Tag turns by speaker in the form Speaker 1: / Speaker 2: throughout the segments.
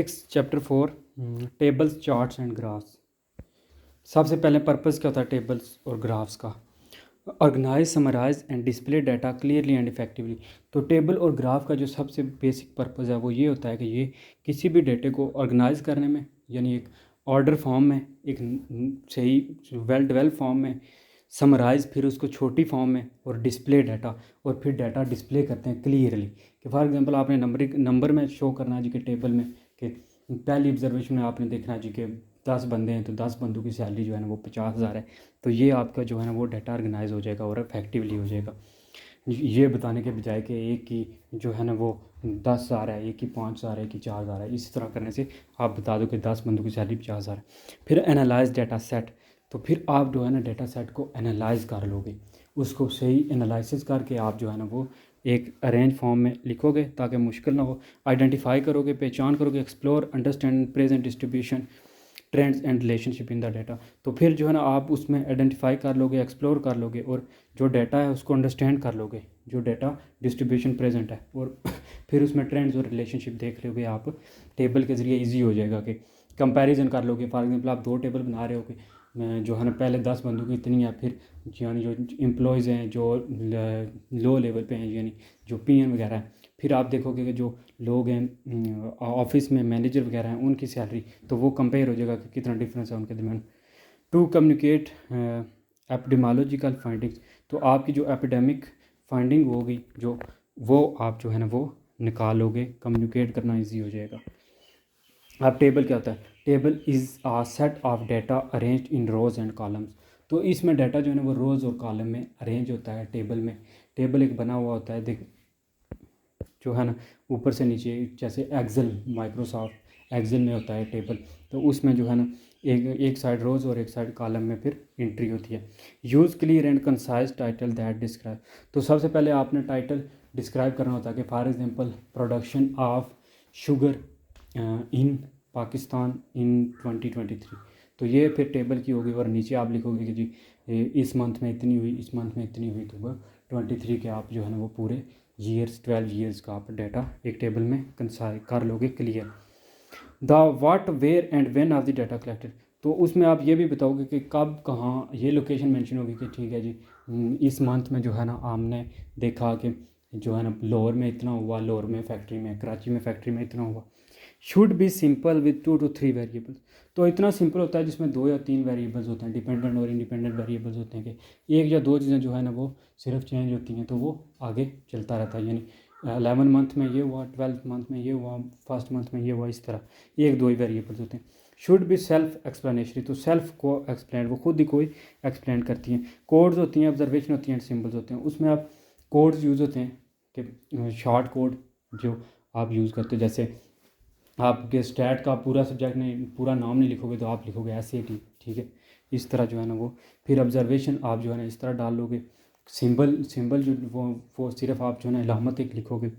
Speaker 1: Chapter 4 tables charts and graphs. सबसे पहले purpose क्या होता है टेबल्स और ग्राफ्स का? Organise, summarise and display data clearly and effectively. तो टेबल और ग्राफ का जो सबसे बेसिक पर्पस है वो ये होता है कि ये किसी भी डेटे को ऑर्गेनाइज करने में, यानी एक ऑर्डर फॉर्म में, एक सही वेल डेवलप फॉर्म में, समराइज फिर उसको छोटी फॉर्म में, और डिस्प्ले डाटा, और फिर डाटा डिस्प्ले करते हैं क्लियरली। कि फॉर एग्जांपल आपने नंबर में शो करना है जी के टेबल में, कि पहली ऑब्जर्वेशन में आपने देखना है जी के 10 बंदे हैं तो 10 बंदों की सैलरी जो है ना वो 50,000 है। तो ये आपका जो है ना वो डाटा ऑर्गेनाइज हो जाएगा और इफेक्टिवली हो जाएगा। ये बताने के बजाय कि एक की जो है ना वो 10,000 है, एक की 5,000 है, एक की 4,000 है, इस तरह करने से आप बता दो कि 10 बंदों की सैलरी 50,000 है। फिर एनालाइज डाटा सेट। तो फिर आप जो है ना डाटा सेट को एनालाइज कर लोगे, उसको सही एनालिसिस करके आप जो है ना वो एक अरेंज फॉर्म में लिखोगे ताकि मुश्किल ना हो। आइडेंटिफाई करोगे, पहचान करोगे, explore, understand present distribution, trends and relationship in the data. तो फिर जो है ना आप उसमें आइडेंटिफाई कर लोगे, एक्सप्लोर कर लोगे, और जो डाटा है उसको अंडरस्टैंड कर लोगे, जो डाटा डिस्ट्रीब्यूशन प्रेजेंट है, और फिर उसमें ट्रेंड्स और रिलेशनशिप देख लोगे आप। टेबल के ज़रिए इजी हो जाएगा कि कंपैरिजन कर लोगे। फॉर एग्जांपल आप दो टेबल बना रहे हो कि जो है ना पहले 10 बंदों की इतनी है, फिर यानी जो एम्प्लॉयज़ हैं जो लो लेवल पे हैं, यानी जो पीएन वगैरह हैं, फिर आप देखोगे कि जो लोग हैं ऑफिस में मैनेजर वगैरह हैं उनकी सैलरी, तो वो कंपेयर हो जाएगा कि कितना डिफरेंस है उनके दरमियान। To communicate epidemiological findings. तो आपकी जो एपिडेमिक फाइंडिंग होगी जो वो आप जो है ना वो निकालोगे, कम्युनिकेट करना इजी हो जाएगा। अब टेबल क्या होता है? Table is a set of data arranged in rows and columns. तो इसमें डाटा जो है ना वो रोज़ और कॉलम में अरेंज होता है। टेबल में टेबल एक बना हुआ होता है, देख जो है ना ऊपर से नीचे, जैसे एक्सेल, माइक्रोसॉफ्ट एक्सेल में होता है टेबल। तो उसमें जो है ना एक साइड रोज़ और एक साइड कॉलम में फिर एंट्री होती है। Use clear and concise title that describe. तो सबसे पहले आपने टाइटल डिस्क्राइब करना होता है कि for example production of sugar in Pakistan in 2023। तो ये फिर टेबल की होगी, और नीचे आप लिखोगे कि जी इस मंथ में इतनी हुई, इस मंथ में इतनी हुई। तो वह 23 के आप जो है ना वो पूरे ईयर्स, 12 ईयर्स का आप डाटा एक टेबल में कंसाइज कर लोगे clear. The what, where and when of the data collected. तो उसमें आप ये भी बताओगे कि कब कहाँ ये लोकेशन मेंशन होगी कि ठीक है जी इस मंथ में जो है ना हमने देखा कि जो है ना लाहौर में इतना हुआ, लाहौर में फैक्ट्री में, कराची में फैक्ट्री में इतना हुआ। Should be simple with 2 to 3 variables. तो इतना सिंपल होता है जिसमें 2 या 3 वेरिएबल्स होते हैं, डिपेंडेंट और इंडिपेंडेंट वेरिएबल्स होते हैं कि एक या दो चीज़ें जो है ना वो सिर्फ चेंज होती हैं, तो वो आगे चलता रहता है। यानी 11 मंथ में ये हुआ, 12 मंथ में ये हुआ, फर्स्ट मंथ में ये हुआ, इस तरह एक दो ही वेरिएबल्स होते हैं। Should be self explanatory. तो सेल्फ को एक्सप्लेन, वो खुद ही कोई एक्सप्लेन करती हैं। कोड्स होती हैं, ऑब्जर्वेशन होती हैं, सिम्बल्स होते हैं। उसमें आप कोड्स यूज़ होते हैं कि शॉर्ट कोड जो आप यूज़ करते हो, जैसे आपके स्टैट का पूरा सब्जेक्ट नहीं, पूरा नाम नहीं लिखोगे तो आप लिखोगे SAT, ठीक है, इस तरह जो है ना वो। फिर ऑब्जर्वेशन आप जो है ना इस तरह डाल लोगे। सिंबल जो वो सिर्फ आप जो है ना इलामत एक लिखोगे।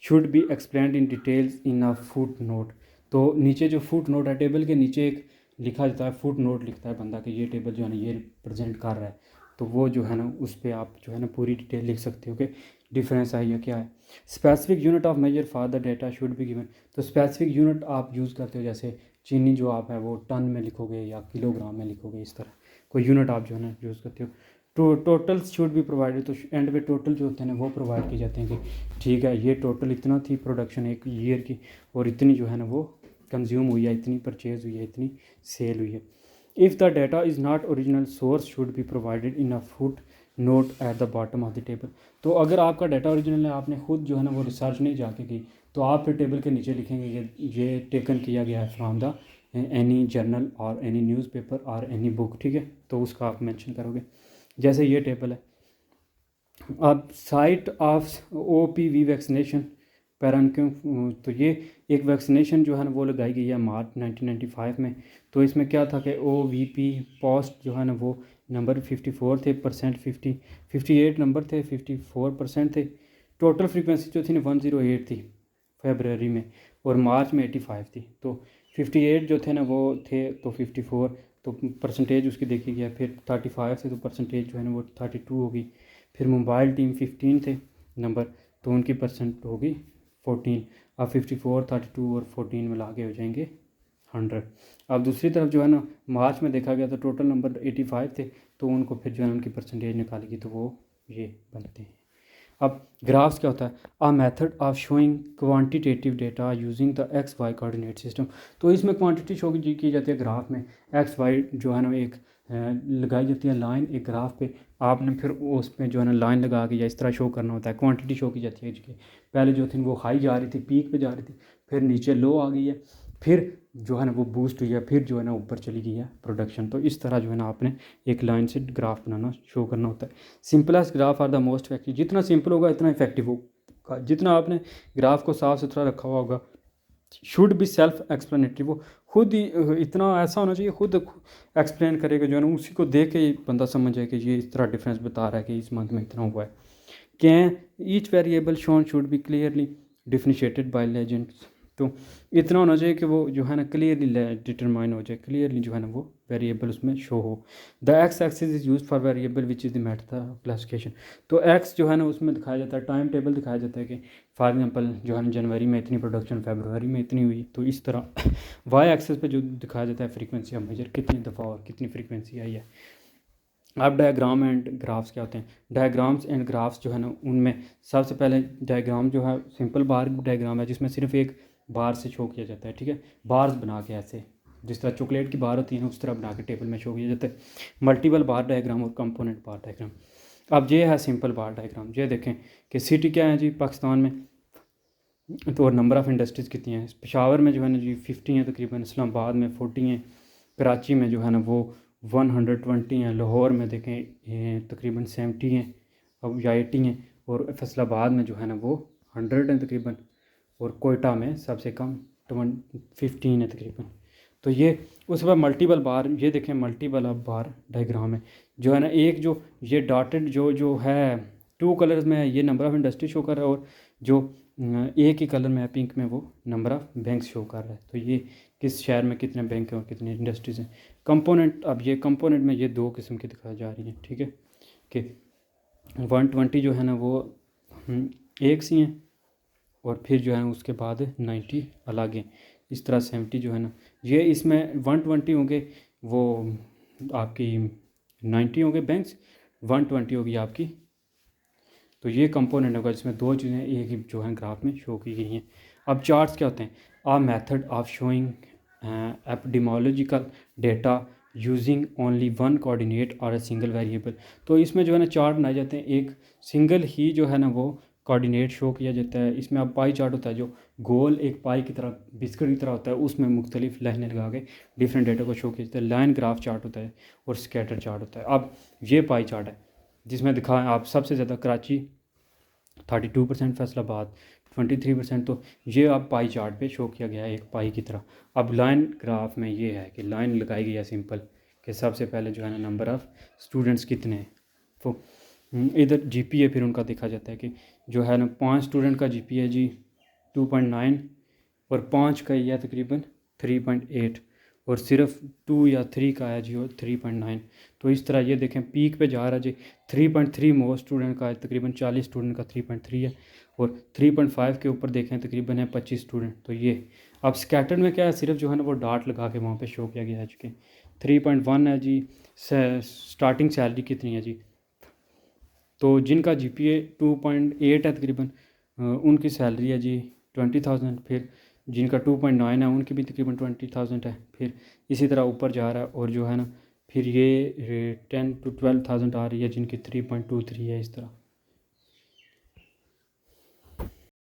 Speaker 1: Should be explained in details in a foot note. तो नीचे जो फुट नोट है, टेबल के नीचे एक लिखा जाता है, फुट नोट लिखता है बंदा कि ये टेबल जो है ना ये रिप्रेजेंट कर रहा है। तो वो जो है ना उस पर आप जो है ना पूरी डिटेल लिख सकते हो कि डिफरेंस है या क्या है। Specific unit of measure for the data should be given. तो स्पेसिफिक यूनिट आप यूज़ करते हो, जैसे चीनी जो आप है वो टन में लिखोगे या किलोग्राम में लिखोगे, इस तरह कोई यूनिट आप जो है ना यूज़ करते हो। तो टोटल्स शुड बी प्रोवाइडेड। तो एंड में टोटल जो होते हैं ना वो प्रोवाइड किए जाते हैं कि ठीक है ये टोटल इतना थी प्रोडक्शन एक ईयर की, और इतनी जो है ना वो कंज्यूम हुई है, इतनी परचेज हुई है, इतनी सेल हुई है। If the data is not original source should be provided in a foot note at the bottom of the table. तो अगर आपका डाटा ओरिजिनल है, आपने खुद जो है ना वो रिसर्च नहीं जाके की, तो आप फिर टेबल के नीचे लिखेंगे ये टेकन किया गया है फ्रॉम द एनी जर्नल और एनी न्यूज़पेपर और एनी बुक, ठीक है, तो उसका आप मेंशन करोगे। जैसे ये टेबल है। अब साइट ऑफ OPV वैक्सीनेशन पैरानक्यू। तो ये एक वैक्सीनेशन जो है ना वो लगाई गई है मार्च 1995 में। तो इसमें क्या था कि OVP पोस्ट जो है ना वो नंबर 54 थे, परसेंट 58 नंबर थे, 54% थे। टोटल फ्रीक्वेंसी जो थी ना 108 थी फरवरी में, और मार्च में 85 थी। तो 58 जो थे ना वो थे, तो 54 तो परसेंटेज उसकी देखी गया। फिर 35 थे तो परसेंटेज जो है ना वो 32 होगी। फिर मोबाइल टीम 15 थे नंबर, तो उनकी परसेंट होगी 14। अब 54, 32 और 14 मिला के हो जाएंगे 100। अब दूसरी तरफ जो है ना मार्च में देखा गया तो टोटल नंबर 85 थे, तो उनको फिर जो है उनकी परसेंटेज निकालेगी तो वो ये बनते हैं। अब ग्राफ्स क्या होता है? A method of showing quantitative data using the X Y coordinate system. तो इसमें क्वांटिटी शो की जाती है ग्राफ में, एक्स वाई जो है ना एक लगाई जाती है लाइन एक ग्राफ पे, आपने फिर उस पर जो है ना लाइन लगा के या इस तरह शो करना होता है। क्वांटिटी शो की जाती है जिसकी पहले जो थी वो हाई जा रही थी, पीक पे जा रही थी, फिर नीचे लो आ गई है, फिर जो है ना वो बूस्ट हुई है, फिर जो है ना ऊपर चली गई है प्रोडक्शन। तो इस तरह जो है ना आपने एक लाइन से ग्राफ बनाना शो करना होता है। Simplest graph are the most effective. जितना सिंपल होगा इतना इफेक्टिव होगा। जितना आपने ग्राफ को साफ़ सुथरा रखा हुआ होगा, शुड बी सेल्फ एक्सप्लेनेटरी, वो खुद ही इतना ऐसा होना चाहिए, खुद एक्सप्लेन करेगा जो है ना, उसी को देख के ही बंदा समझ जाए कि ये इस तरह डिफरेंस बता रहा है कि इस मंथ में इतना हुआ है। Can each variable shown should be clearly differentiated by legends. तो इतना होना चाहिए कि वो जो है ना क्लियरली डिटरमाइन हो जाए, क्लियरली जो है ना वो वेरिएबल उसमें शो हो। The x axis is use for variable which is the method of classification. तो एक्स जो है ना उसमें दिखाया जाता है, टाइम टेबल दिखाया जाता है कि फॉर एग्जांपल जो है ना जनवरी में इतनी प्रोडक्शन, फरवरी में इतनी हुई। तो इस तरह वाई एक्सिस पे जो दिखाया जाता है फ्रीक्वेंसी ऑफ मेजर, कितनी दफ़ा और कितनी फ्रीक्वेंसी आई है। अब डायग्राम एंड ग्राफ्स क्या होते हैं? डायग्राम्स एंड ग्राफ्स जो है ना उनमें सबसे पहले डायग्राम जो है सिंपल बार डायग्राम है, जिसमें सिर्फ एक बार से शो किया जाता है, ठीक है, बार्स बना के ऐसे जिस तरह चॉकलेट की बार होती है ना उस तरह बना के टेबल में शो किया जाता है। मल्टीपल बार डायग्राम और कंपोनेंट बार डायग्राम। अब ये है सिंपल बार डायग्राम। ये देखें कि सिटी क्या है जी पाकिस्तान में, तो और नंबर ऑफ़ इंडस्ट्रीज़ कितनी हैं। पेशावर में जो है ना जी 50 हैं तकरीबन, इस्लामाबाद में 40 हैं, कराची में जो है ना वो 120 हैं, लाहौर में देखें तकरीबन 70 हैं अब या 80 हैं, और फैसलाबाद में जो है ना वो 100 हैं तकरीबन, और कोयटा में सबसे कम 15 है तकरीबन। तो ये उस पर मल्टीपल बार, ये देखें मल्टीपल अब बार डायग्राम है जो है ना, एक जो ये डॉटेड जो है 2 कलर्स में है ये नंबर ऑफ़ इंडस्ट्री शो कर रहा है, और जो एक ही कलर में है पिंक में वो नंबर ऑफ़ बैंक्स शो कर रहा है। तो ये किस शहर में कितने बैंक हैं और कितनी इंडस्ट्रीज़ हैं। कंपोनेंट, अब ये कंपोनेंट में ये 2 किस्म की दिखाई जा रही हैं, ठीक है, कि 120 जो है ना वो एक सी हैं, और फिर जो है उसके बाद 90 अलग हैं। इस तरह 70 जो है ना ये इसमें 120 होंगे, वो आपकी 90 होंगे बैंक्स, 120 होगी आपकी। तो ये कंपोनेंट होगा जिसमें 2 चीज़ें एक ही जो है ग्राफ में शो की गई हैं। अब चार्ट्स क्या होते हैं? A method of showing epidemiological data using only one coordinate और अ सिंगल वेरिएबल। तो इसमें जो है ना चार्ट बनाए जाते हैं, एक सिंगल ही जो है ना वो कोऑर्डिनेट शो किया जाता है। इसमें अब पाई चार्ट होता है जो गोल एक पाई की तरह बिस्किट की तरह होता है, उसमें मुख्तलिफ लाइनें लगा के डिफरेंट डेटा को शो किया जाता है। लाइन ग्राफ चार्ट होता है और स्कैटर चार्ट होता है। अब ये पाई चार्ट है जिसमें दिखा है आप सबसे ज़्यादा कराची 32%, फैसलाबाद 23%। तो ये अब पाई चार्ट पे शो किया गया है एक पाई की तरह। अब लाइन ग्राफ में ये है कि लाइन लगाई गई है सिंपल कि सबसे पहले जो है ना नंबर ऑफ़ स्टूडेंट्स कितने हैं। तो इधर जीपीए फिर उनका देखा जाता है कि जो है ना 5 स्टूडेंट का जीपीए जी 2.9, और 5 का ये है तकरीबन 3.8, और सिर्फ 2 या 3 का है जी और 3.9। तो इस तरह ये देखें पीक पे जा रहा है जी 3.3 मोस्ट स्टूडेंट का है, तकरीबन 40 स्टूडेंट का 3.3 है, और 3.5 के ऊपर देखें तकरीबन है 25 स्टूडेंट। तो ये अब स्कैटर में क्या है, सिर्फ जो है ना वो डाट लगा के वहाँ पे शो किया गया है जी कि 3.1 है जी। स्टार्टिंग सैलरी कितनी है जी, तो जिनका जीपीए 2.8 है तकरीबन उनकी सैलरी है जी 20,000। फिर जिनका 2.9 है उनकी भी तकरीबन 20,000 है। फिर इसी तरह ऊपर जा रहा है, और जो है ना फिर ये 10 to 12,000 आ रही है जिनकी 3.23 है। इस तरह